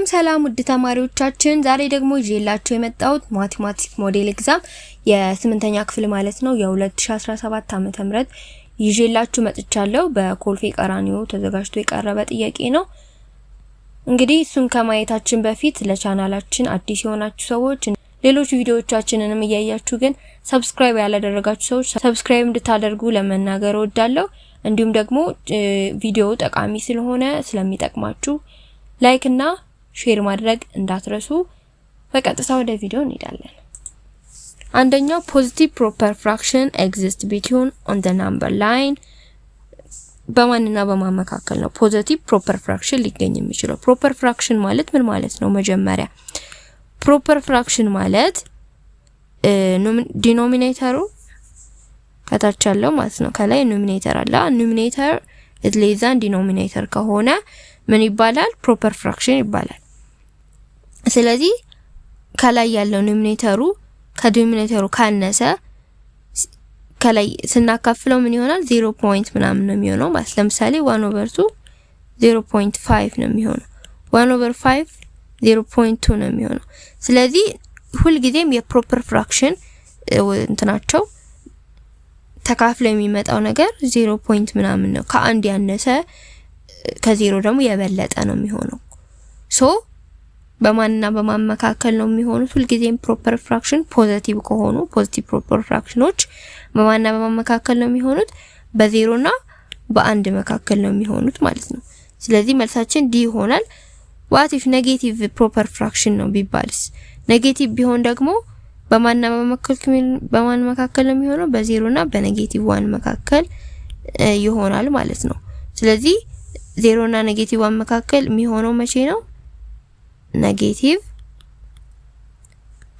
ሰላም ውድ ተማሪዎቻችን ዛሬ ደግሞ ይዤላችሁ የመጣሁት ማቴማቲክስ ሞዴል ኤግዛም የ8ኛ ክፍል ማለት ነው የ2017 ዓ.ም ይዤላችሁ መጥቻለሁ። በኮልፌ ቀራኒዮ ተዘጋጅቶ የቀረበ ጥያቄ ነው። እንግዲህ እሱን ከማየታችን በፊት ለቻናላችን አዲስ የሆናችሁ ሰዎች ሌሎች ቪዲዮዎቻችንንም እያያችሁ ግን ሰብስክራይብ ያላደረጋችሁ ሰዎች ሰብስክራይብ እንድታደርጉ ለመናገር እወዳለሁ። እንዲሁም ደግሞ ቪዲዮው ጠቃሚ ስለሆነ ስለሚጠቅማችሁ ላይክ እና ሼር ማድረግ እንዳትረሱ። በቀጥታ ወደ ቪዲዮ እንሄዳለን። አንደኛው ፖዚቲቭ ፕሮፐር ፍራክሽን ኤግዚስት ቢትዊን ኦን ዘ ነምበር ላይን በማንና በማን መካከል ነው ፖዚቲቭ ፕሮፐር ፍራክሽን ሊገኝ የሚችለው? ፕሮፐር ፍራክሽን ማለት ምን ማለት ነው? መጀመሪያ ፕሮፐር ፍራክሽን ማለት ዲኖሚኔተሩ ከታች ያለው ማለት ነው። ከላይ ኖሚኔተር አለ። ኖሚኔተር ኢዝ ሌስ ዛን ዲኖሚኔተር ከሆነ ምን ይባላል? ፕሮፐር ፍራክሽን ይባላል። ስለዚህ ከላይ ያለው ኖሚኔተሩ ከዲኖሚኔተሩ ካነሰ ከላይ ስናካፍለው ምን ይሆናል? 0 ፖይንት ምናምን ነው የሚሆነው ማለት ለምሳሌ 1/2 0.5 ነው የሚሆነው። 1/5 0.2 ነው የሚሆነው። ስለዚህ ሁል ጊዜም የፕሮፐር ፍራክሽን እንትናቸው ተካፍለው የሚመጣው ነገር 0 ፖይንት ምናምን ነው። ከአንድ ያነሰ ከዜሮ ደግሞ የበለጠ ነው የሚሆነው። ሶ በማንና በማን መካከል ነው የሚሆኑት? ሁል ጊዜም ፕሮፐር ፍራክሽን ፖዚቲቭ ከሆኑ ፖዚቲቭ ፕሮፐር ፍራክሽኖች በማንና በማን መካከል ነው የሚሆኑት? በዜሮና በአንድ መካከል ነው የሚሆኑት ማለት ነው። ስለዚህ መልሳችን ዲ ይሆናል። ዋት ኢፍ ኔጌቲቭ ፕሮፐር ፍራክሽን ነው ቢባልስ? ኔጌቲቭ ቢሆን ደግሞ በማንና በማን መካከል ነው የሚሆነው? በዜሮና በኔጌቲቭ 1 መካከል ይሆናል ማለት ነው። ስለዚህ ዜሮ እና ኔጌቲቭ 1 መካከል የሚሆነው መቼ ነው? ኔጌቲቭ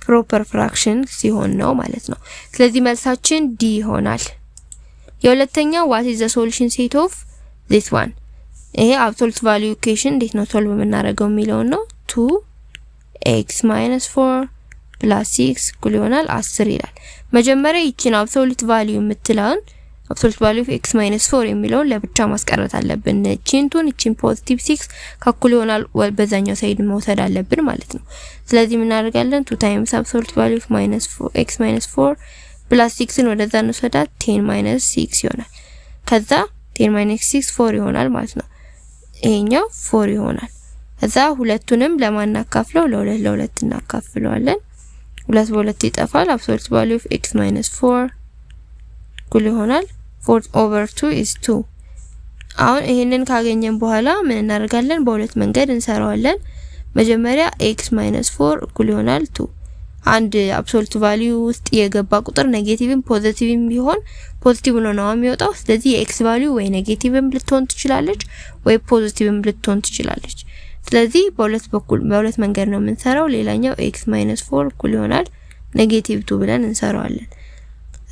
ፕሮፐር ፍራክሽን ሲሆን ነው ማለት ነው። ስለዚህ መልሳችን ዲ ይሆናል። የሁለተኛው what is the solution set of this one? ይሄ አብሶሉት ቫልዩ ኢኩዌሽን እንዴት ነው ሶልቭ የምናደርገው የሚለው ነው። 2x - 4 + 6 እኩል ይሆናል 10 ይላል። መጀመሪያ ይቺን አብሶሉት ቫልዩ የምትለውን አብሶሉት ቫልዩ of x - 4 የሚለውን ለብቻ ማስቀረት አለብን። እቺን ፖዚቲቭ 6 ከኩል ይሆናል በዛኛው ሳይድ መውሰድ አለብን ማለት ነው። ስለዚህ ምን እናደርጋለን? 2 times አብሶሉት ቫልዩ of x - 4 + 6ን ወደዛ እንወስዳት 10 - 6 ይሆናል። ከዛ 10 - 6 4 ይሆናል ማለት ነው። ይሄኛው 4 ይሆናል። ከዛ ሁለቱንም ለማን እናካፍለው? ለሁለት እናካፍለዋለን። 2 በ2 ይጠፋል። አብሶሉት ቫልዩ of x - 4 እኩል ይሆናል 4/2 is 2። አሁን ይሄንን ካገኘን በኋላ ምን እናደርጋለን? በሁለት መንገድ እንሰራዋለን። መጀመሪያ x - 4 እኩል ይሆናል 2። አንድ አብሶሉት ቫልዩ ውስጥ የገባ ቁጥር ኔጌቲቭም ፖዚቲቭም ቢሆን ፖዚቲቭ ነው የሚወጣው። ስለዚህ የx ቫልዩ ወይ ኔጌቲቭም ልትሆን ትችላለች ወይ ፖዚቲቭም ልትሆን ትችላለች። ስለዚህ በሁለት መንገድ ነው የምንሰራው። ሌላኛው x - 4 እኩል ይሆናል -2 ብለን እንሰራዋለን።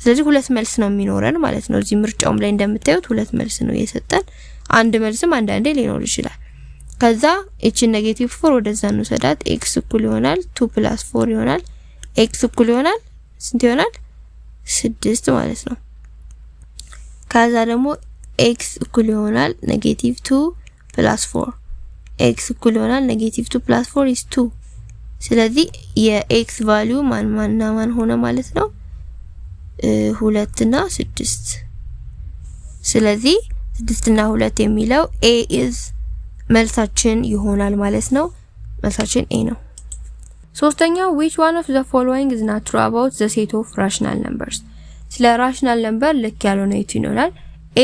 ስለዚህ ሁለት መልስ ነው የሚኖረን ማለት ነው። እዚህ ምርጫውም ላይ እንደምታዩት ሁለት መልስ ነው የሰጠን። አንድ መልስም አንዳንዴ ሊኖር ይችላል። ከዛ እቺን -4 ወደዛ እንወስዳት x እኩል ይሆናል 2 + 4 ይሆናል። x እኩል ይሆናል ስንት ይሆናል? 6 ማለት ነው። ከዛ ደግሞ x እኩል ይሆናል -2 + 4 x እኩል ይሆናል -2 + 4 is 2። ስለዚህ የx ቫልዩ ማን ሆነ ማለት ነው? 2 እና 6። ስለዚህ 6 እና 2 የሚለው A is መልሳችን ይሆናል ማለት ነው። መልሳችን A ነው። ሶስተኛው which one of the following is not true about the set of rational numbers? ስለ rational number ልክ ያልሆነ የቱ ይሆናል?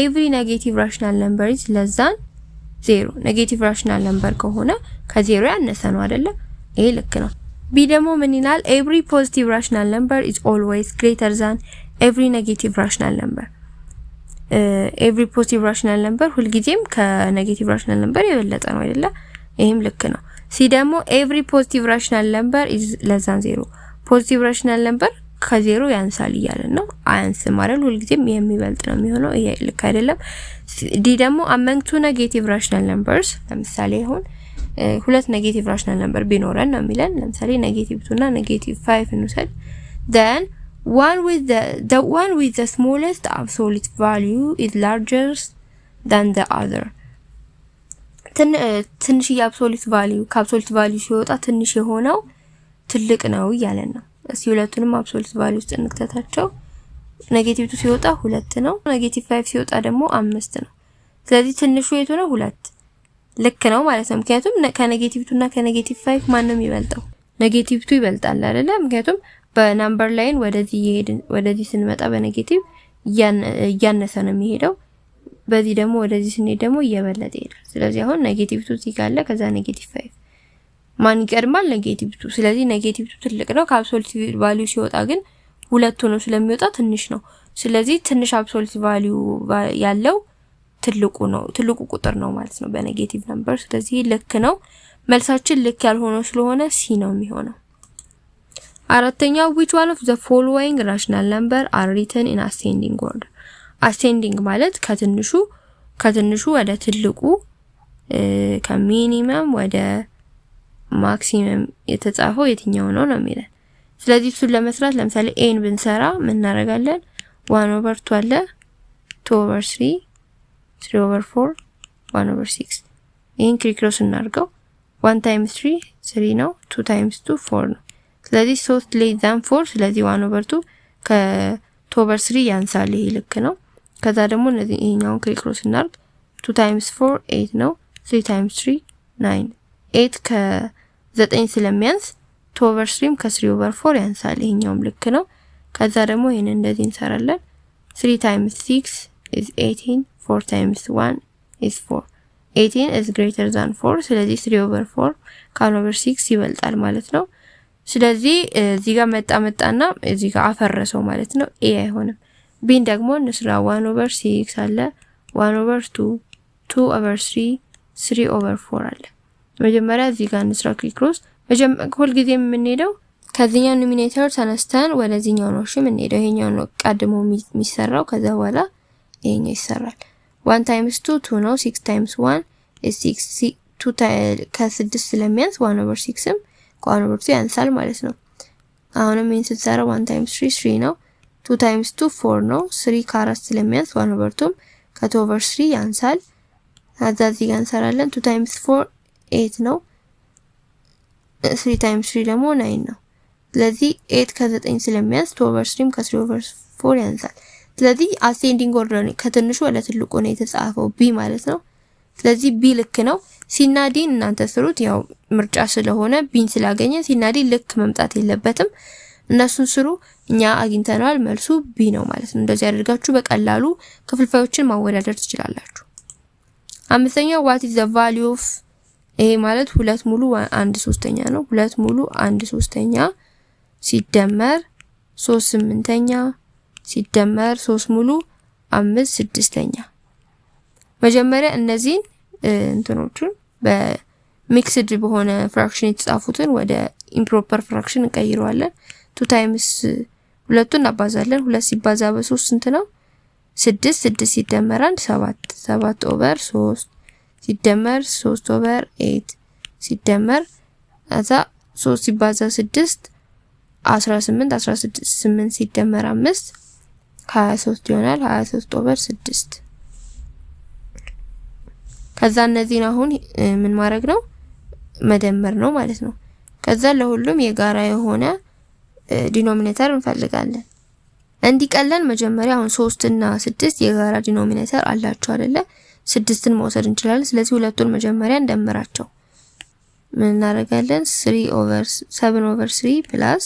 every negative rational number is less than 0። ኔጌቲቭ rational number ከሆነ ከዜሮ ያነሰ ነው አይደለ? ይሄ ልክ ነው። ቢ ደግሞ ምን ይላል? every positive rational number is always greater than every negative rational number። every positive rational number ሁልጊዜም ከኔጌቲቭ rational number የበለጠ ነው አይደለ? ይሄም ልክ ነው። ሲ ደግሞ every positive rational number is less than 0። positive rational number ከዜሮ ያንሳል እያለን ነው። አያንስም አይደል? ሁልጊዜም የሚበልጥ ነው የሚሆነው። ይሄ ልክ አይደለም። ዲ ደግሞ among two negative rational numbers ለምሳሌ አሁን ሁለት ኔጌቲቭ rational number ቢኖረን ነው የሚለን። ለምሳሌ -2 እና -5 እንውሰድ። then the one with the smallest absolute value is larger than the other። ትንሽ የአብሶሉት ቫልዩ ከአብሶሉት ቫልዩ ሲወጣ ትንሽ የሆነው ትልቅ ነው እያለን ነው። እስኪ ሁለቱንም አብሶሉት ቫልዩ ውስጥ እንክተታቸው። ኔጌቲቭ 2 ሲወጣ 2 ነው። ኔጌቲቭ 5 ሲወጣ ደግሞ 5 ነው። ስለዚህ ትንሹ የቱ ነው? 2 ልክ ነው ማለት ነው። ምክንያቱም ከኔጌቲቭ 2 እና ከኔጌቲቭ 5 ማንም ይበልጣው? ኔጌቲቭ 2 ይበልጣል አይደለ? ምክንያቱም በናምበር ላይን ወደዚህ ስንመጣ በኔጌቲቭ እያነሰ ነው የሚሄደው። በዚህ ደግሞ ወደዚህ ስንሄድ ደግሞ እየበለጠ ይሄዳል። ስለዚህ አሁን ኔጌቲቭ 2 እዚህ ጋር አለ፣ ከዛ ኔጌቲቭ 5 ማን ይቀድማል? ኔጌቲቭ 2። ስለዚህ ኔጌቲቭ 2 ትልቅ ነው። ከአብሶሉት ቫልዩ ሲወጣ ግን 2 ነው ስለሚወጣ ትንሽ ነው። ስለዚህ ትንሽ አብሶሉት ቫልዩ ያለው ትልቁ ነው፣ ትልቁ ቁጥር ነው ማለት ነው በኔጌቲቭ ነምበር። ስለዚህ ልክ ነው። መልሳችን ልክ ያልሆነው ስለሆነ ሲ ነው የሚሆነው። አራተኛው which one of the following rational number are written in ascending order? ascending ማለት ከትንሹ ወደ ትልቁ ከሚኒመም ወደ ማክሲመም የተጻፈው የትኛው ነው ነው የሚለን። ስለዚህ እሱን ለመስራት ለምሳሌ ኤን ብንሰራ ምን እናደርጋለን? 1/2 አለ 2/3 3/4 1/6 ይሄን ክሪክሮስ እናድርገው። 1 times 3 3 ነው። 2 times 2 4 ነው። ስለዚህ 3 less than 4 ስለዚህ 1/2 ከ2/3 ያንሳል። ይሄ ልክ ነው። ከዛ ደግሞ እነዚህ ይሄኛውን ክሪክሮስ እናድርግ። 2 times 4 8 ነው። 3 times 3 9 8 ከ9 ስለሚያንስ 2/3 ከ3/4 ያንሳል። ይሄኛውም ልክ ነው። ከዛ ደግሞ ይሄን እንደዚህ እንሰራለን። 3 times 6 is 18 4 times 1 is 4 18 is greater than 4 ስለዚህ 3/4 ከ1/6 ይበልጣል ማለት ነው። ስለዚህ እዚህ ጋር መጣና እዚህ ጋር አፈረሰው ማለት ነው። ኤ አይሆንም። ቢን ደግሞ እንስራ 1/6 አለ 1/2 2/3 3/4 አለ። መጀመሪያ እዚህ ጋር እንስራ ክሪክሮስ። ሁል ጊዜ የምንሄደው ከዚህኛው ኖሚኔተር ተነስተን ወደዚህኛው ነው እሺ የምንሄደው። ይሄኛው ነው ቀድሞ የሚሰራው፣ ከዛ በኋላ ይሄኛው ይሰራል። 1 times 2 2 ነው። 6 times 1 is 6 2 ከ6 ስለሚያንስ 1/6ም ከ1/2 ያንሳል ማለት ነው። አሁንም ይሄን ስንሰራ 1 times 3 3 ነው። 2 times 2 4 ነው። 3 ከ4 ስለሚያንስ 1/2ም ከ2/3 ያንሳል። ከዛ እዚህ ጋር እንሰራለን። 2 times 4 8 ነው። 3 times 3 ደግሞ 9 ነው። ስለዚህ 8 ከ9 ስለሚያንስ 2/3ም ከ3/4 ያንሳል። ስለዚህ አሴንዲንግ ኦርደር ከትንሹ ወደ ትልቁ ነው የተጻፈው ቢ ማለት ነው። ስለዚህ ቢ ልክ ነው። ሲና ዲን እናንተ ስሩት፣ ያው ምርጫ ስለሆነ ቢን ስላገኘ ሲና ዲ ልክ መምጣት የለበትም። እነሱን ስሩ። እኛ አግኝተናል፣ መልሱ ቢ ነው ማለት ነው። እንደዚህ አድርጋችሁ በቀላሉ ክፍልፋዮችን ማወዳደር ትችላላችሁ። አምስተኛው what is the value of ይሄ ማለት 2 ሙሉ 1/3 ነው። 2 ሙሉ 1/3 ሲደመር 3/8 ሲደመር 3 ሙሉ 5/6 መጀመሪያ እነዚህን እንትኖቹን በሚክስድ በሆነ ፍራክሽን የተጻፉትን ወደ ኢምፕሮፐር ፍራክሽን እንቀይረዋለን። 2 ታይምስ ሁለቱን እናባዛለን። 2 ሲባዛ በ3 ስንት ነው? 6 6 ሲደመር 1 7 7/3 ሲደመር 3/8 ሲደመር አዛ 3 ሲባዛ 6 18 18 ሲደመር 5 23 ይሆናል። 23/6 ከዛ እነዚህን አሁን ምን ማድረግ ነው? መደመር ነው ማለት ነው። ከዛ ለሁሉም የጋራ የሆነ ዲኖሚኔተር እንፈልጋለን። እንዲቀለን መጀመሪያ አሁን 3 እና 6 የጋራ ዲኖሚኔተር አላቸው አይደለ? 6ን መውሰድ እንችላለን። ስለዚህ ሁለቱን መጀመሪያ እንደምራቸው። ምን እናደርጋለን? 7/3 ፕላስ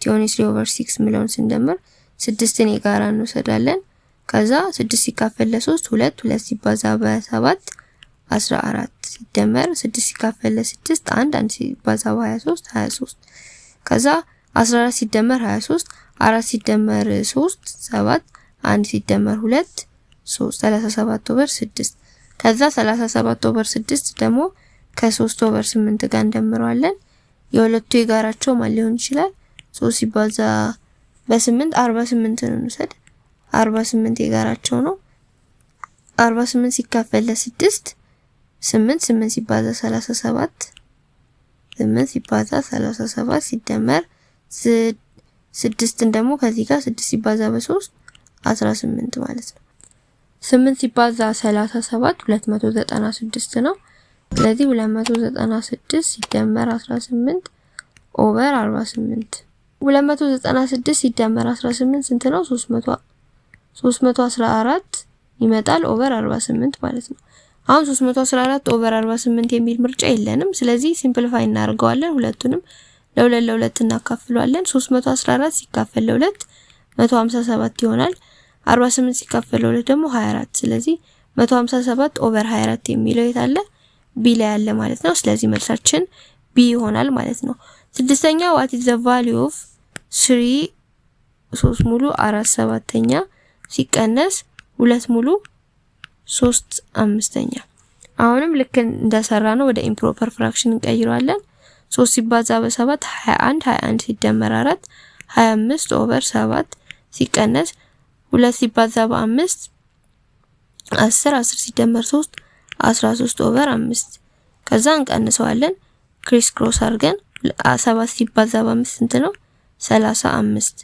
23/6 ሚሊዮን ስንደምር 6ን የጋራ እንወስዳለን። ከዛ 6 ሲካፈል ለ3 2 2 ሲባዛ በ7 14 ሲደመር 6 ሲካፈል ለ6 1 1 ሲባዛ በ23 23 ከዛ 14 ሲደመር 23 4 ሲደመር 3 7 1 ሲደመር 2 3 37/6 ከዛ 37/6 ደግሞ ከ3/8 ጋር እንደምረዋለን። የሁለቱ የጋራቸው ማን ሊሆን ይችላል? 3 ሲባዛ በ8 48 ነው እንውሰድ። 48 የጋራቸው ነው። 48 ሲካፈል ለ6 8 8 ሲባዛ 37 8 ሲባዛ 37 ሲደመር 6ን ደግሞ ከዚህ ጋር 6 ሲባዛ በ3 18 ማለት ነው። 8 ሲባዛ 37 296 ነው። ስለዚህ 296 ሲደመር 18 ኦቨር 48 296 ሲደመር 18 ስንት ነው? 314 ይመጣል ኦቨር 48 ማለት ነው። አሁን 314 ኦቨር 48 የሚል ምርጫ የለንም። ስለዚህ ሲምፕሊፋይ እናደርገዋለን። ሁለቱንም ለ2 እናካፍለዋለን። 314 ሲካፈል ለ2 157 ይሆናል። 48 ሲካፈል ለ2 ደግሞ 24። ስለዚህ 157 ኦቨር 24 የሚለው የት አለ? ቢ ላይ ያለ ማለት ነው። ስለዚህ መልሳችን ቢ ይሆናል ማለት ነው። ስድስተኛ what is the value of 3 ሙሉ 4/7 ሲቀነስ 2 ሙሉ 3/5። አሁንም ልክ እንደሰራ ነው ወደ ኢምፕሮፐር ፍራክሽን እንቀይረዋለን። 3 ሲባዛ በ7 21 21 ሲደመር 4 25 ኦቨር 7 ሲቀነስ 2 ሲባዛ በ5 10 10 ሲደመር 3 13 ኦቨር 5 ከዛ እንቀንሰዋለን ክሪስ ክሮስ አድርገን 7 ሲባዛ በ5 ስንት ነው? 35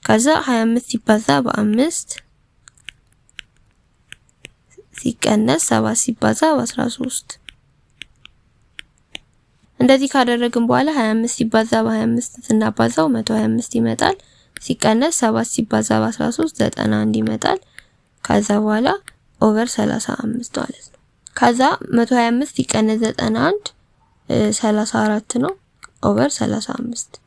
ከዛ 25 ሲባዛ በ5 ሲቀነስ 7 ሲባዛ በ13 እንደዚህ ካደረግን በኋላ 25 ሲባዛ በ25 ስናባዛው 125 ይመጣል። ሲቀነስ 7 ሲባዛ በ13 91 ይመጣል። ከዛ በኋላ ኦቨር 35 ማለት ነው። ከዛ 125 ሲቀነስ 91 34 ነው ኦቨር 35።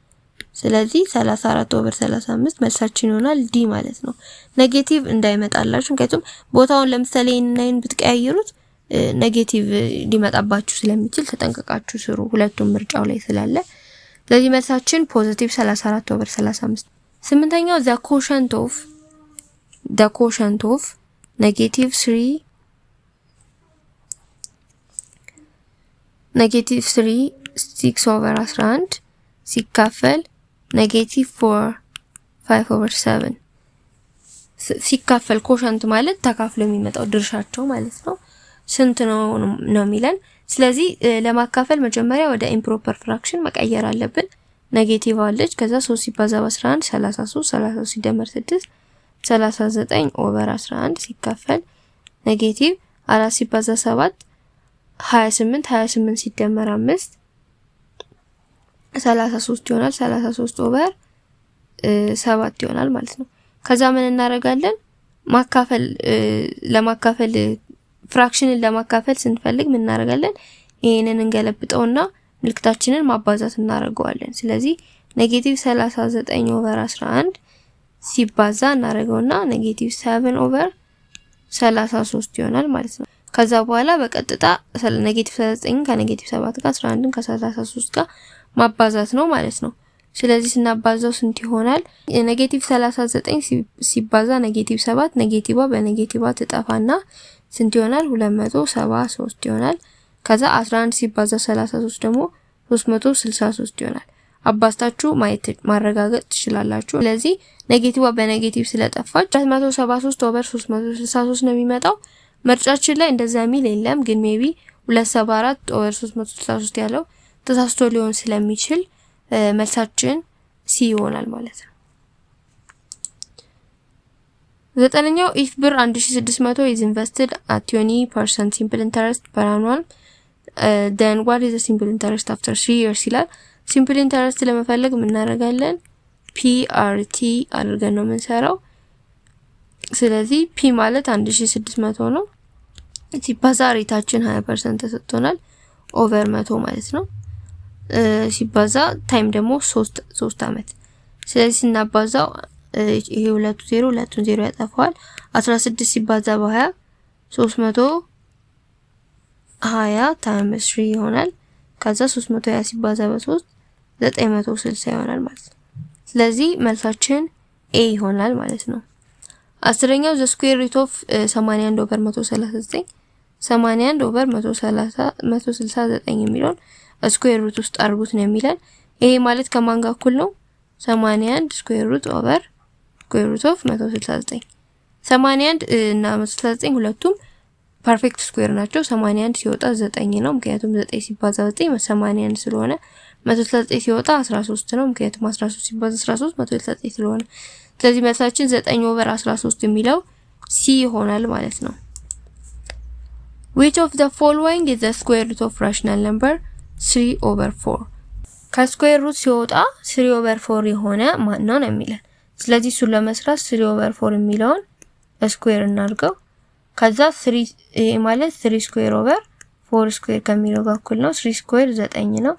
ስለዚህ 34 ኦቨር 35 መልሳችን ይሆናል ዲ ማለት ነው። ኔጌቲቭ እንዳይመጣላችሁ ምክንያቱም ቦታውን ለምሳሌ እናይን ብትቀያየሩት ኔጌቲቭ ሊመጣባችሁ ስለሚችል ተጠንቀቃችሁ ስሩ፣ ሁለቱም ምርጫው ላይ ስላለ። ስለዚህ መልሳችን ፖዚቲቭ 34 ኦቨር 35። ስምንተኛው the quotient of negative 3 6 over 11 ሲካፈል negative 4 5 over 7 ሲካፈል quotient ማለት ተካፍሎ የሚመጣው ድርሻቸው ማለት ነው። ስንት ነው የሚለን። ስለዚህ ለማካፈል መጀመሪያ ወደ ኢምፕሮፐር ፍራክሽን መቀየር አለብን። ኔጌቲቭ አለች ከዛ 3 ሲባዛ በ11 33 33 ሲደመር 6 39 ኦቨር 11 ሲካፈል ኔጌቲቭ 4 ሲባዛ 7 28 28 ሲደመር 5 33 ይሆናል። 33 ኦቨር 7 ይሆናል ማለት ነው። ከዛ ምን እናደርጋለን? ማካፈል ለማካፈል ፍራክሽንን ለማካፈል ስንፈልግ ምን እናደርጋለን? ይሄንን እንገለብጠውና ምልክታችንን ማባዛት እናደርገዋለን። ስለዚህ ኔጌቲቭ 39 ኦቨር 11 ሲባዛ እናደርገውና ኔጌቲቭ 7 ኦቨር 33 ይሆናል ማለት ነው። ከዛ በኋላ በቀጥታ ኔጌቲቭ 39 ከኔጌቲቭ 7 ጋር 11 ከ33 ጋር ማባዛት ነው ማለት ነው። ስለዚህ ስናባዛው ስንት ይሆናል? ኔጌቲቭ 39 ሲባዛ ኔጌቲቭ 7 ኔጌቲቭ በኔጌቲቭ ትጠፋና ስንት ይሆናል? 273 ይሆናል። ከዛ 11 ሲባዛ 33 ደግሞ 363 ይሆናል። አባስታችሁ ማረጋገጥ ትችላላችሁ። ስለዚህ ኔጌቲቭ በኔጌቲቭ ስለጠፋች 273 ኦቨር 363 ነው የሚመጣው። ምርጫችን ላይ እንደዛ ሚል የለም፣ ግን ሜቢ 274 ኦቨር 363 ያለው ተሳስቶ ሊሆን ስለሚችል መልሳችን ሲ ይሆናል ማለት ነው። ዘጠነኛው if ብር 1600 is invested at 20% simple interest per annum then what is the simple interest after 3 years ይላል። simple interest ለመፈለግ ምን እናደርጋለን? PRT አድርገን ነው የምንሰራው። ስለዚህ P ማለት 1600 ነው ሲባዛ ሬታችን 20% ተሰጥቶናል ኦቨር 100 ማለት ነው። ሲባዛ ታይም ደግሞ 3 አመት። ስለዚህ ስናባዛው ይሄ 2 0 ያጠፋዋል። 16 ሲባዛ በ20 320 ታይምስ 3 ይሆናል። ከዛ 320 ሲባዛ በ3 960 ይሆናል ማለት ነው። ስለዚህ መልሳችን ኤ ይሆናል ማለት ነው። አስረኛው the square root of 81 over 139 81 over 139 የሚለውን ስኩዌር ሩት ውስጥ አርጉት ነው የሚለን። ይሄ ማለት ከማን ጋር እኩል ነው? 81 ስኩዌር ሩት ኦቨር ስኩዌር ሩት ኦፍ 169። 81 እና 169 ሁለቱም ፐርፌክት ስኩዌር ናቸው። 81 ሲወጣ 9 ነው፣ ምክንያቱም 9 ሲባዛ 9 81 ስለሆነ። 169 ሲወጣ 13 ነው፣ ምክንያቱም 13 ሲባዛ 13 169 ስለሆነ። ስለዚህ መልሳችን 9 ኦቨር 13 የሚለው ሲ ይሆናል ማለት ነው። which of the following is the square root of rational number 3/4? ከስኩዌር ሩት ሲወጣ 3/4 የሆነ ማን ነው የሚለን። ስለዚህ እሱን ለመስራት 3/4 የሚለውን ስኩዌር እናድርገው። ከዛ 3 ማለት 3 ስኩዌር ኦቨር 4 ስኩዌር ከሚለው ጋር እኩል ነው። 3 ስኩዌር 9 ነው።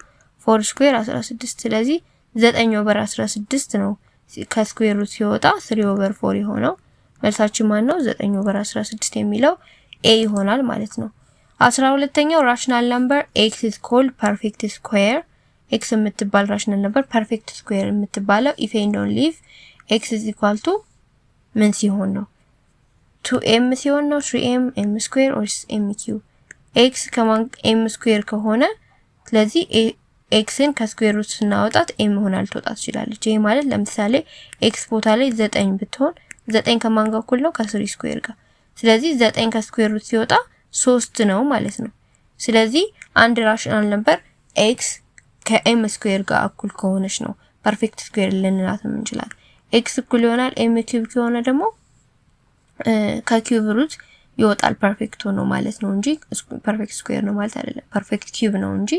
4 ስኩዌር 16። ስለዚህ 9/16 ነው ከስኩዌር ሩት ሲወጣ 3/4 የሆነው። መልሳችን ማን ነው? 9/16 የሚለው a ይሆናል ማለት ነው። 12ኛው ራሽናል ነምበር x is called perfect square። x የምትባል ራሽናል ነምበር ፐርፌክት ስኩዌር የምትባለው if and only if x is equal to ምን ሲሆን ነው? 2m ሲሆን ነው፣ 3m m ስኩዌር or m cube። x ከማን m ስኩዌር ከሆነ ስለዚህ xን ከስኩዌር ሩት ስናወጣት m ሆና ልትወጣ ትችላለች። ይሄ ማለት ለምሳሌ x ቦታ ላይ 9 ብትሆን 9 ከማን ጋር እኩል ነው? ከ3 ስኩዌር ጋር። ስለዚህ 9 ከስኩዌር ሩት ሲወጣ 3 ነው ማለት ነው። ስለዚህ አንድ ራሽናል ነምበር x ከm ስኩዌር ጋር እኩል ከሆነች ነው ፐርፌክት ስኩዌር ልንላት እንችላለን። x እኩል ይሆናል m ኪዩብ ከሆነ ደግሞ ከኪዩብ ሩት ይወጣል ፐርፌክት ሆኖ ማለት ነው እንጂ ፐርፌክት ስኩዌር ነው ማለት አይደለም። ፐርፌክት ኪዩብ ነው እንጂ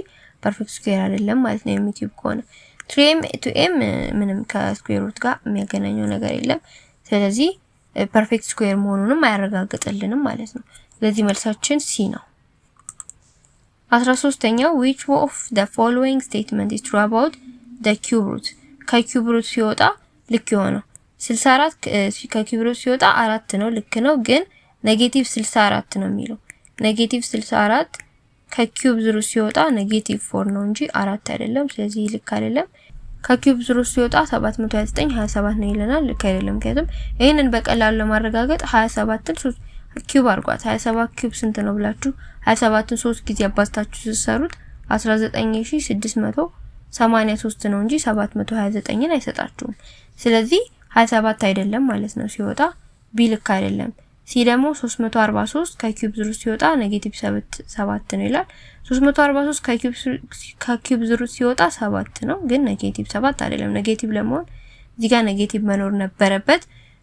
ፐርፌክት ስኩዌር አይደለም ማለት ነው። m ኪዩብ ከሆነ 3m to m ምንም ከስኩዌር ሩት ጋር የሚያገናኘው ነገር የለም። ስለዚህ ፐርፌክት ስኩዌር መሆኑንም አያረጋግጥልንም ማለት ነው። ስለዚህ መልሳችን ሲ ነው። 13ኛው which of the following statement is true about the cube root? ከኪዩብ ሩት ሲወጣ ልክ የሆነው 64 ከኪዩብ ሩት ሲወጣ 4 ነው፣ ልክ ነው። ግን ኔጌቲቭ 64 ነው የሚለው። ኔጌቲቭ 64 ከኪዩብ ሩት ሲወጣ ኔጌቲቭ 4 ነው እንጂ 4 አይደለም። ስለዚህ ልክ አይደለም። ከኪዩብ ሩት ሲወጣ 729 27 ነው ይለናል። ልክ አይደለም። ምክንያቱም ይሄንን በቀላሉ ለማረጋገጥ 27ን 3 ኪዩብ አድርጓት። 27 ኪዩብ ስንት ነው ብላችሁ 27ን 3 ጊዜ አባዝታችሁ ሲሰሩት 19683 ነው እንጂ 729ን አይሰጣችሁም። ስለዚህ 27 አይደለም ማለት ነው ሲወጣ። ቢ ልክ አይደለም። ሲ ደግሞ 343 ከኪዩብ ሩት ሲወጣ ኔጌቲቭ 7 ነው ይላል። 343 ከኪዩብ ሩት ሲወጣ 7 ነው፣ ግን ኔጌቲቭ 7 አይደለም። ኔጌቲቭ ለመሆን እዚህ ጋር ኔጌቲቭ መኖር ነበረበት።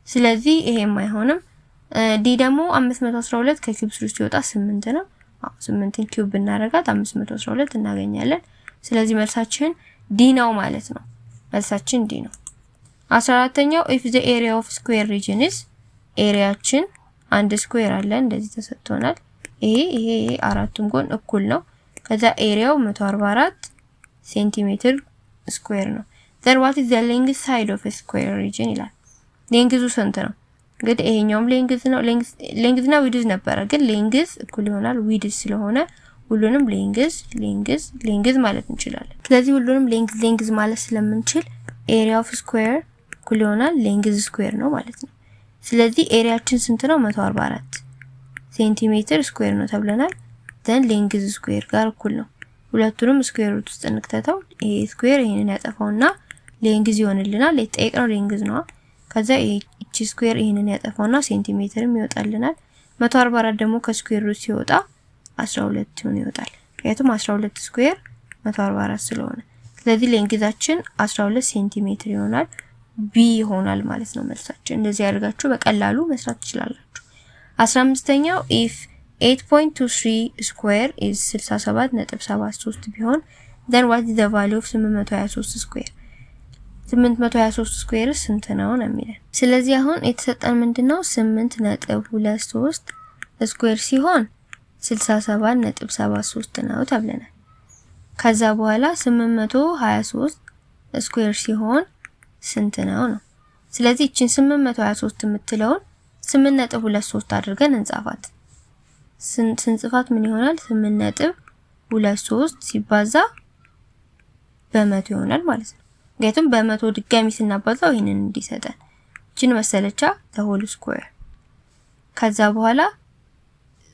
ስለዚህ ይሄም አይሆንም። ዲ ደግሞ 512 ከኪዩብ ሩት ሲወጣ 8 ነው። 8ን ኪዩብ ብናረጋት 512 እናገኛለን። ስለዚህ መልሳችን ዲ ነው ማለት ነው። መልሳችን ዲ ነው። 14ኛው if the area of square region is ኤሪያችን አንድ ስኩዌር አለ እንደዚህ ተሰጥቶናል። ይሄ አራቱም ጎን እኩል ነው። ከዛ ኤሪያው 144 ሴንቲሜትር ስኩዌር ነው። then what is the length side of a square region ይላል። ሌንግዙ ስንት ነው? እንግዲህ ይሄኛውም ሌንግዝ ነው። ሌንግዝ እና ዊድዝ ነበረ፣ ግን ሌንግዝ እኩል ይሆናል ዊድዝ ስለሆነ ሁሉንም ሌንግዝ ማለት እንችላለን። ስለዚህ ሁሉንም ሌንግዝ ማለት ስለምንችል ኤሪያ ኦፍ ስኩዌር እኩል ይሆናል ሌንግዝ ስኩዌር ነው ማለት ነው። ስለዚህ ኤሪያችን ስንት ነው? 144 ሴንቲሜትር ስኩዌር ነው ተብለናል። ዘን ሌንግዝ ስኩዌር ጋር እኩል ነው። ሁለቱንም ስኩዌር ሩት ውስጥ እንክተተው። ይሄ ስኩዌር ይሄንን ያጠፋውና ሌንግዝ ይሆንልናል። የተጠየቀው ሌንግዝ ነው። ከዛ እቺ ስኩዌር ይሄንን ያጠፋውና ሴንቲሜትርም ይወጣልናል። 144 ደግሞ ከስኩዌር ሩት ሲወጣ 12 ይወጣል። ምክንያቱም 12 ስኩዌር 144 ስለሆነ፣ ስለዚህ ሌንግዛችን 12 ሴንቲሜትር ይሆናል። ቢ ይሆናል ማለት ነው መልሳችን። እንደዚህ ያደርጋችሁ በቀላሉ መስራት ትችላላችሁ። 15ኛው if 8.23 square is 67.73 ቢሆን then what is the value of 823 square? 823 ስኩዌር ስንት ነው የሚለው። ስለዚህ አሁን የተሰጠን ምንድነው 8.23 ስኩዌር ሲሆን 67.73 ነው ተብለናል። ከዛ በኋላ 823 ስኩዌር ሲሆን ስንት ነው ነው። ስለዚህ እቺን 823 የምትለውን 8.23 አድርገን እንጻፋት። ስንጽፋት ምን ይሆናል? 8.23 ሲባዛ በመቶ ይሆናል ማለት ነው። ምክንያቱም በመቶ ድጋሚ ስናባዛው ይሄንን እንዲሰጠን እቺን መሰለቻ the whole square። ከዛ በኋላ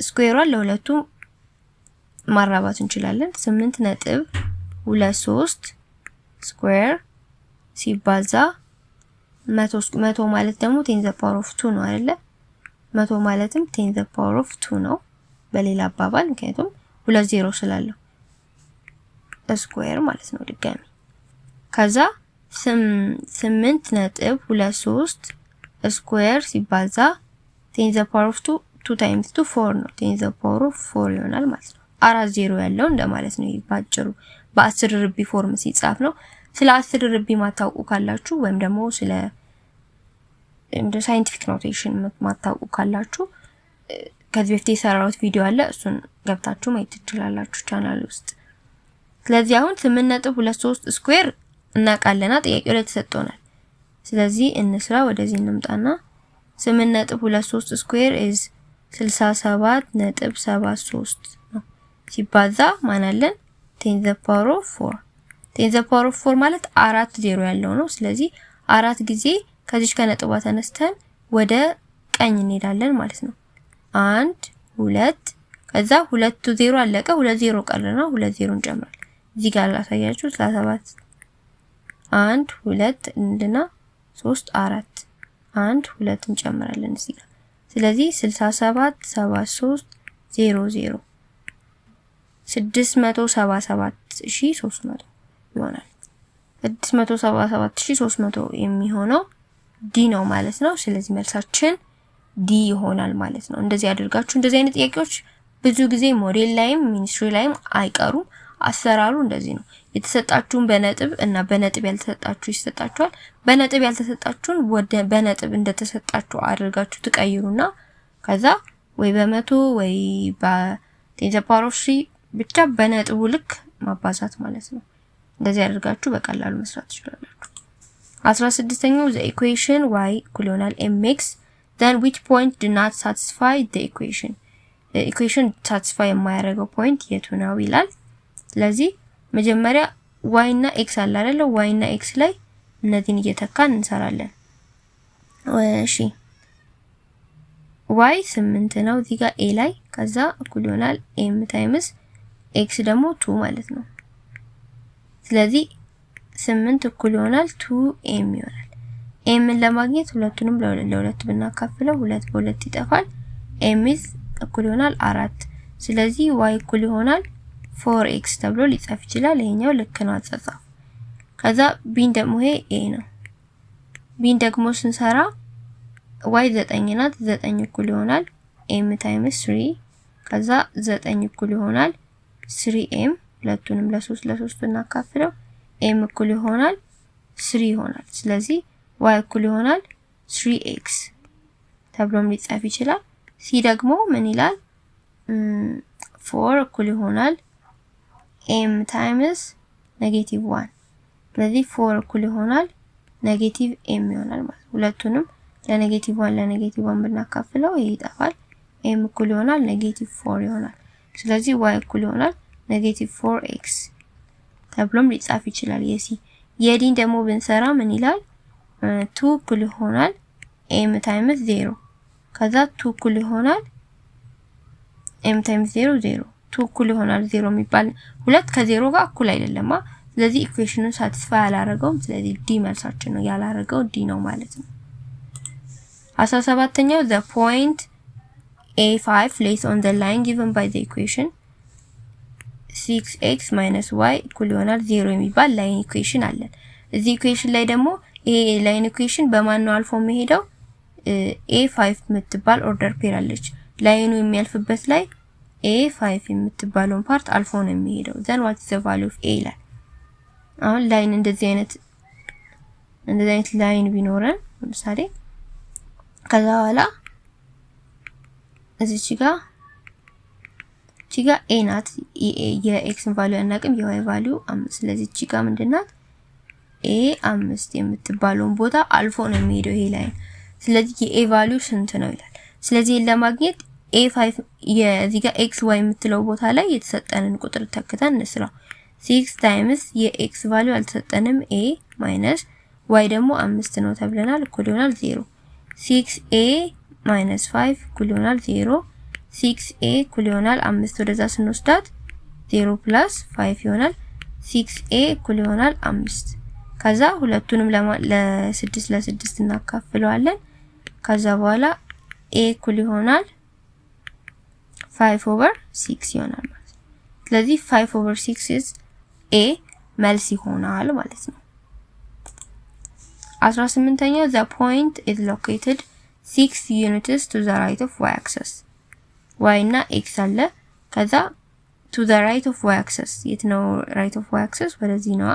ስኩዌሯን ለሁለቱም ማራባት እንችላለን። 8.23 ስኩዌር ሲባዛ መቶ ማለት ደግሞ 10 the power of 2 ነው አይደለ? መቶ ማለትም 10 the power of 2 ነው በሌላ አባባል፣ ምክንያቱም 2 ዜሮ ስላለው ስኩዌር ማለት ነው ድጋሚ። ከዛ 8.23 ስኩዌር ሲባዛ 10 the power of 2 ታይምስ 2 4 ነው 10 ዘ ፓወር ኦፍ 4 ይሆናል ማለት ነው። 4 ዜሮ ያለው እንደማለት ነው። ባጭሩ በ10 ርቢ ፎርም ሲጻፍ ነው። ስለ 10 ርቢ ማታውቁ ካላችሁ ወይም ደግሞ ስለ እንደ ሳይንቲፊክ ኖቴሽን ማታውቁ ካላችሁ ከዚህ በፊት የሰራሁት ቪዲዮ አለ፣ እሱን ገብታችሁ ማየት ትችላላችሁ ቻናል ውስጥ። ስለዚህ አሁን 8.23 ስኩዌር እናውቃለና ጥያቄው ላይ ተሰጥቶናል። ስለዚህ እንስራ። ወደዚህ እንምጣና 8.23 ስኩዌር is 67.73 ነው ሲባዛ ማን አለን 10 the power of 4 10 the power of 4 ማለት 4 ዜሮ ያለው ነው። ስለዚህ 4 ጊዜ ከዚህ ከነጥቧ ተነስተን ወደ ቀኝ እንሄዳለን ማለት ነው። 1 2 ከዛ 2 ዜሮ አለቀ፣ 2 ዜሮ ቀረና 2 ዜሮ እንጨምራለን። እዚህ ጋር ላሳያችሁ 37 1 2 እንድና 3 4 1 2 እንጨምራለን እዚህ ጋር። ስለዚህ 67 73 00 677300 ይሆናል። 677300 የሚሆነው ዲ ነው ማለት ነው። ስለዚህ መልሳችን ዲ ይሆናል ማለት ነው። እንደዚህ አድርጋችሁ እንደዚህ አይነት ጥያቄዎች ብዙ ጊዜ ሞዴል ላይም ሚኒስትሪ ላይም አይቀሩም። አሰራሩ እንደዚህ ነው። የተሰጣችሁን በነጥብ እና በነጥብ ያልተሰጣችሁ ይሰጣችኋል። በነጥብ ያልተሰጣችሁን ወደ በነጥብ እንደተሰጣችሁ አድርጋችሁ ትቀይሩና ከዛ ወይ በመቶ ወይ በ10 ፓወር ኦፍ 3 ብቻ በነጥቡ ልክ ማባዛት ማለት ነው። እንደዚህ አድርጋችሁ በቀላሉ መስራት ትችላላችሁ። 16ኛው the equation y equal ይሆናል mx then which point do not satisfy the equation equation satisfy የማያደርገው ፖይንት የቱ ነው ይላል። ስለዚህ መጀመሪያ y እና x አለ አይደል? y እና x ላይ እነዚህን እየተካን እንሰራለን። እሺ y 8 ነው እዚህ ጋር a ላይ ከዛ እኩል ይሆናል m ታይምስ x ደግሞ 2 ማለት ነው። ስለዚህ 8 እኩል ይሆናል 2m ይሆናል። m ለማግኘት ሁለቱንም ለሁለት ብናካፍለው 2 በ2 ይጠፋል። m እኩል ይሆናል 4። ስለዚህ y እኩል ይሆናል 4x ተብሎ ሊጻፍ ይችላል። ይሄኛው ልክ ነው አጻጻፍ። ከዛ ቢን ደግሞ ይሄ a ነው። ቢን ደግሞ ስንሰራ y 9 ናት። 9 እኩል ይሆናል m ታይምስ 3 ከዛ 9 እኩል ይሆናል 3m ሁለቱንም ለ3 ብናካፍለው m እኩል ይሆናል 3 ይሆናል። ስለዚህ y እኩል ይሆናል 3x ተብሎም ሊጻፍ ይችላል። c ደግሞ ምን ይላል 4 እኩል ይሆናል m ታይምስ -1 ስለዚህ 4 እኩል ይሆናል -m ይሆናል ማለት ሁለቱንም ለ-1 ብናካፍለው ይሄ ይጠፋል። m እኩል ይሆናል -4 ይሆናል። ስለዚህ y እኩል ይሆናል -4x ተብሎም ሊጻፍ ይችላል። የዲን ደግሞ ብንሰራ ምን ይላል 2 እኩል ይሆናል m ታይምስ 0 ከዛ 2 እኩል ይሆናል m ታይምስ 0 0 2 እኩል ይሆናል 0 የሚባል ሁለት ከ0 ጋር እኩል አይደለማ። ስለዚህ ኢኩዌሽኑን ሳቲስፋይ አላረገውም። ስለዚህ ዲ መልሳችን ነው። ያላረገው ዲ ነው ማለት ነው። 17ኛው the point a5 placed on the line given by the equation 6x minus y እኩል ይሆናል 0 የሚባል ላይን ኢኩዌሽን አለን። እዚህ ኢኩዌሽን ላይ ደግሞ ይሄ ላይን ኢኩዌሽን በማን ነው አልፎ የሚሄደው? a5 የምትባል ኦርደር ፔር አለች። ላይኑ የሚያልፍበት ላይ a5 የምትባለውን ፓርት አልፎ ነው የሚሄደው። then what is the value of a ይላል። አሁን ላይን እንደዚህ አይነት ላይን ቢኖረን ለምሳሌ ከዛ በኋላ እዚች ጋር a ናት። የx ቫልዩ አናውቅም፣ የy ቫልዩ 5። ስለዚህ እቺ ጋር ምንድናት a5 የምትባለውን ቦታ አልፎ ነው የሚሄደው ይሄ ላይን። ስለዚህ የa ቫልዩ ስንት ነው ይላል። ስለዚህ ለማግኘት a5 የዚህ ጋር xy የምትለው ቦታ ላይ የተሰጠንን ቁጥር ተክተን እንስራው። 6 ታይምስ የx ቫልዩ አልተሰጠንም a ማይነስ y ደግሞ 5 ነው ተብለናል እኩል ይሆናል 0 6a minus 5 እኩል ይሆናል 0 6a እኩል ይሆናል 5 ወደዛ ስንወስዳት 0 plus 5 ይሆናል 6a እኩል ይሆናል 5 ከዛ ሁለቱንም ለ6 እናካፍለዋለን። ከዛ በኋላ a እኩል ይሆናል 5/6 ይሆናል ማለት ነው። ስለዚህ 5/6 is a መልስ ይሆናል ማለት ነው። 18ኛው the point is located 6 units to the right of y axis y እና x አለ ከዛ to the right of y axis የት ነው right of y axis ወደዚህ ነው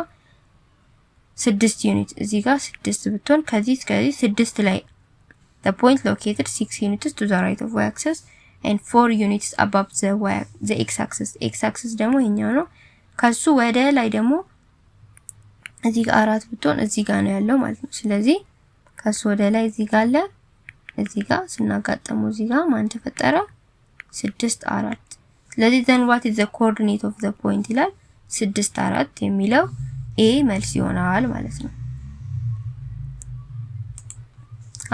6 ዩኒት እዚህ ጋር 6 ብትሆን ከዚህ እስከዚህ 6 ላይ the point located 6 units to the right of y axis and 4 units above the x axis ደግሞ ይሄኛው ነው ከሱ ወደ ላይ ደግሞ እዚህ ጋር 4 ብትሆን እዚህ ጋር ነው ያለው ማለት ነው ስለዚህ ከሱ ወደ ላይ እዚህ ጋር አለ እዚህ ጋር ስናጋጠሙ እዚህ ጋር ማን ተፈጠረ 6 4 ስለዚህ then what is the coordinate of the point ይላል 6 4 የሚለው a መልስ ይሆናል ማለት ነው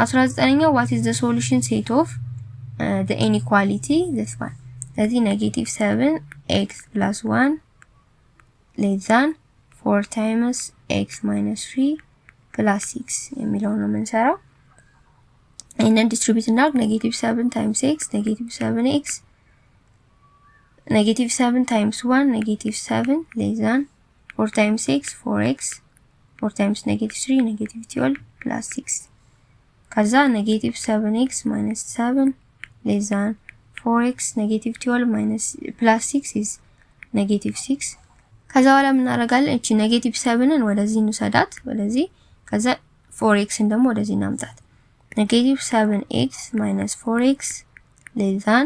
19ኛው what is the solution set of the inequality this one ስለዚህ -7x + 1 less than 4 times x minus 3 plus 6 የሚለው ነው የምንሰራው ይሄንን ዲስትሪቢዩት እናድርግ -7 times x -7x -7 times 1 -7 less than 4 times x 4x 4 times -3 -12 plus 6 ከዛ -7x minus 7 less than 4x -12 minus plus 6 is -6 ከዛ በኋላ ምን እናደርጋለን እቺ -7ን ወደዚህ እንሰዳት ወደዚህ ከዛ 4x ን ደግሞ ወደዚህ እናምጣት -7x minus 4x less than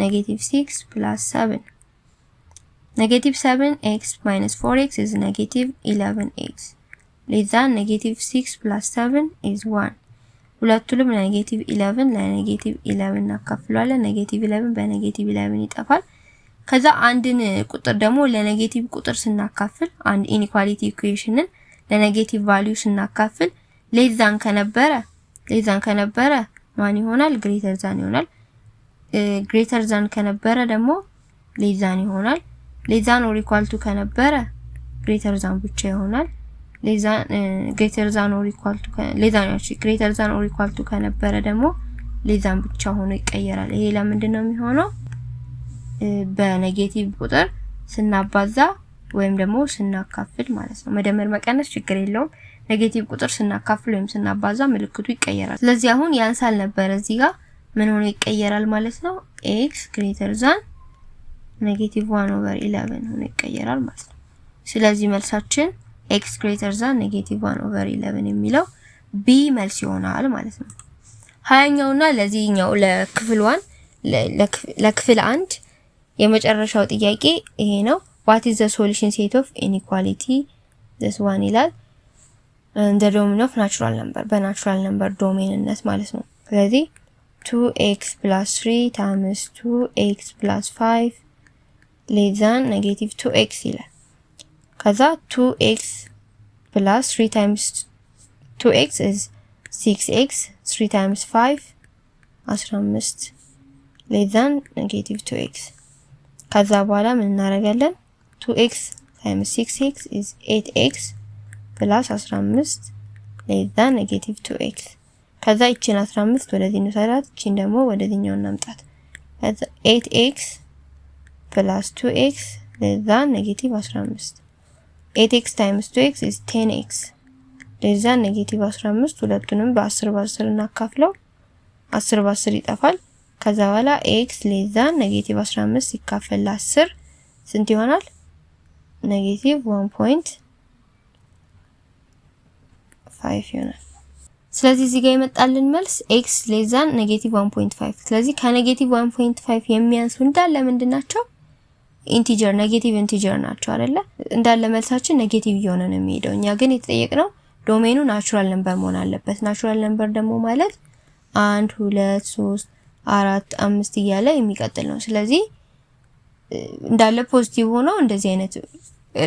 -6 plus 7 -7x minus 4x is -11x less than -6 plus 7 is 1 ሁለቱንም -11 ለ-11 እናካፍለዋለን -11 በ-11 ይጠፋል ከዛ አንድን ቁጥር ደግሞ ለኔጌቲቭ ቁጥር ስናካፍል አንድ ኢኒኳሊቲ ኢኩዌሽንን ለኔጌቲቭ ቫልዩ ስናካፍል ሌዛን ከነበረ ማን ይሆናል ግሬተር ዛን ይሆናል ግሬተር ዛን ከነበረ ደግሞ ሌዛን ይሆናል ሌዛን ኦር ኢኳል ቱ ከነበረ ግሬተር ዛን ብቻ ይሆናል ሌዛን ግሬተር ዛን ኦር ኢኳል ቱ ሌዛን ግሬተር ዛን ኦር ኢኳል ቱ ከነበረ ደግሞ ሌዛን ብቻ ሆኖ ይቀየራል ይሄ ለምንድን ነው የሚሆነው በኔጌቲቭ ቁጥር ስናባዛ ወይም ደግሞ ስናካፍል ማለት ነው መደመር መቀነስ ችግር የለውም ኔጌቲቭ ቁጥር ስናካፍል ወይም ስናባዛ ምልክቱ ይቀየራል ስለዚህ አሁን ያንሳል ነበር እዚህ ጋር ምን ሆኖ ይቀየራል ማለት ነው x greater than -1/11 ሆኖ ይቀየራል ማለት ነው ስለዚህ መልሳችን x greater than -1/11 የሚለው b መልስ ይሆናል ማለት ነው 20ኛውና ለዚህኛው ለክፍል 1 ለክፍል 1 የመጨረሻው ጥያቄ ይሄ ነው what is the solution set of inequality this one ይላል the domain of natural number በናቹራል ነምበር ዶሜንነት ማለት ነው ስለዚህ 2x plus 3 times 2x plus 5 less than -2x ይላል ከዛ 2x plus 3 times 2x is 6x 3 times 5 15 less than -2x ከዛ በኋላ ምን እናደርጋለን 2x times 6x is 8x plus 15 less than -2x ከዛ እቺን 15 ወደዚህ እንሰራት እቺን ደግሞ ወደዚህኛው እናምጣት ከዛ 8x plus 2x less than -15 8x times 2x is 10x less than -15 ሁለቱንም በ10 በ10 እናካፍለው 10 በ10 ይጠፋል ከዛ በኋላ x less than -15 ሲካፈል ለ10 ስንት ይሆናል -1.5 ይሆናል ስለዚህ እዚህ ጋር የመጣልን መልስ x less than -1.5 ስለዚህ ከ-1.5 የሚያንሱ እንዳለ ምንድናቸው ኢንቲጀር ኔጌቲቭ ኢንቲጀር ናቸው አይደለ እንዳለ መልሳችን ኔጌቲቭ እየሆነ ነው የሚሄደው እኛ ግን የተጠየቅነው ዶሜኑ ናቹራል ነምበር መሆን አለበት ናቹራል ነምበር ደግሞ ማለት 1 2 3 4 5 እያለ የሚቀጥል ነው ስለዚህ እንዳለ ፖዚቲቭ ሆኖ እንደዚህ አይነት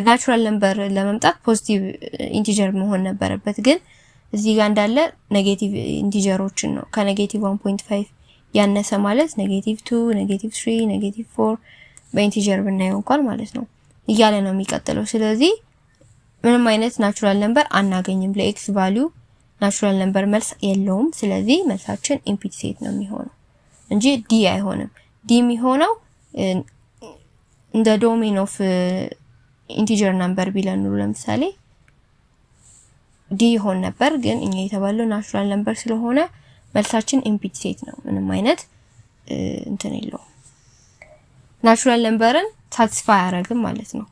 ናቹራል ነምበር ለመምጣት ፖዚቲቭ ኢንቲጀር መሆን ነበረበት ግን እዚህ ጋር እንዳለ ኔጌቲቭ ኢንቲጀሮችን ነው ከኔጌቲቭ 1.5 ያነሰ ማለት ኔጌቲቭ 2 ኔጌቲቭ 3 ኔጌቲቭ 4 በኢንቲጀር ብናየው እንኳን ማለት ነው እያለ ነው የሚቀጥለው ስለዚህ ምንም አይነት ናቹራል ነምበር አናገኝም ለኤክስ ቫልዩ ናቹራል ነምበር መልስ የለውም ስለዚህ መልሳችን ኢምፕሊት ሴት ነው የሚሆነው እንጂ ዲ አይሆንም ዲ የሚሆነው እንደ ዶሜን ኦፍ ኢንቲጀር ነምበር ቢለን ነው ለምሳሌ ዲ ይሆን ነበር ግን እኛ የተባለው ናቹራል ነምበር ስለሆነ መልሳችን ኢምፕሊት ሴት ነው ምንም አይነት እንትን የለውም ናቹራል ነምበርን ሳቲስፋይ አያደርግም ማለት ነው።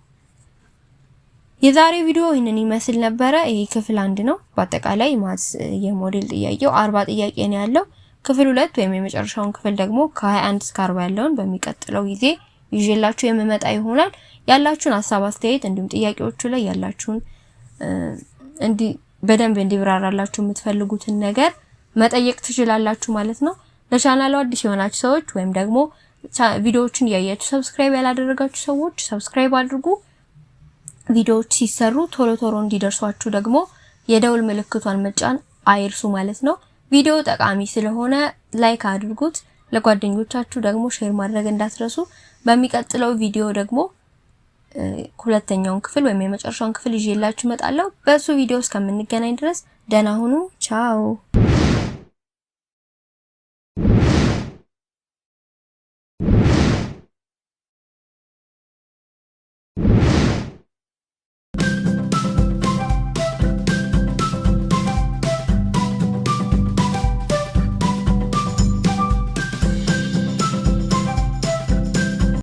የዛሬ ቪዲዮ ይህንን ይመስል ነበረ። ይሄ ክፍል 1 ነው። በአጠቃላይ ማትስ የሞዴል ጥያቄው 40 ጥያቄ ነው ያለው። ክፍል 2 ወይም የመጨረሻውን ክፍል ደግሞ ከ21 እስከ 40 ያለውን በሚቀጥለው ጊዜ ይዤላችሁ የምመጣ ይሆናል። ያላችሁን ሐሳብ አስተያየት፣ እንዲሁም ጥያቄዎቹ ላይ ያላችሁን በደንብ እንዲብራራላችሁ የምትፈልጉትን ነገር መጠየቅ ትችላላችሁ ማለት ነው። ለቻናሉ አዲስ የሆናችሁ ሰዎች ወይም ደግሞ ቪዲዮዎችን ያያችሁ ሰብስክራይብ ያላደረጋችሁ ሰዎች ሰብስክራይብ አድርጉ። ቪዲዮዎች ሲሰሩ ቶሎ ቶሎ እንዲደርሷችሁ ደግሞ የደውል ምልክቷን መጫን አይርሱ ማለት ነው። ቪዲዮ ጠቃሚ ስለሆነ ላይክ አድርጉት። ለጓደኞቻችሁ ደግሞ ሼር ማድረግ እንዳትረሱ። በሚቀጥለው ቪዲዮ ደግሞ ሁለተኛውን ክፍል ወይም የመጨረሻውን ክፍል ይዤላችሁ እመጣለሁ። በሱ ቪዲዮ እስከምንገናኝ ድረስ ደህና ሁኑ። ቻው።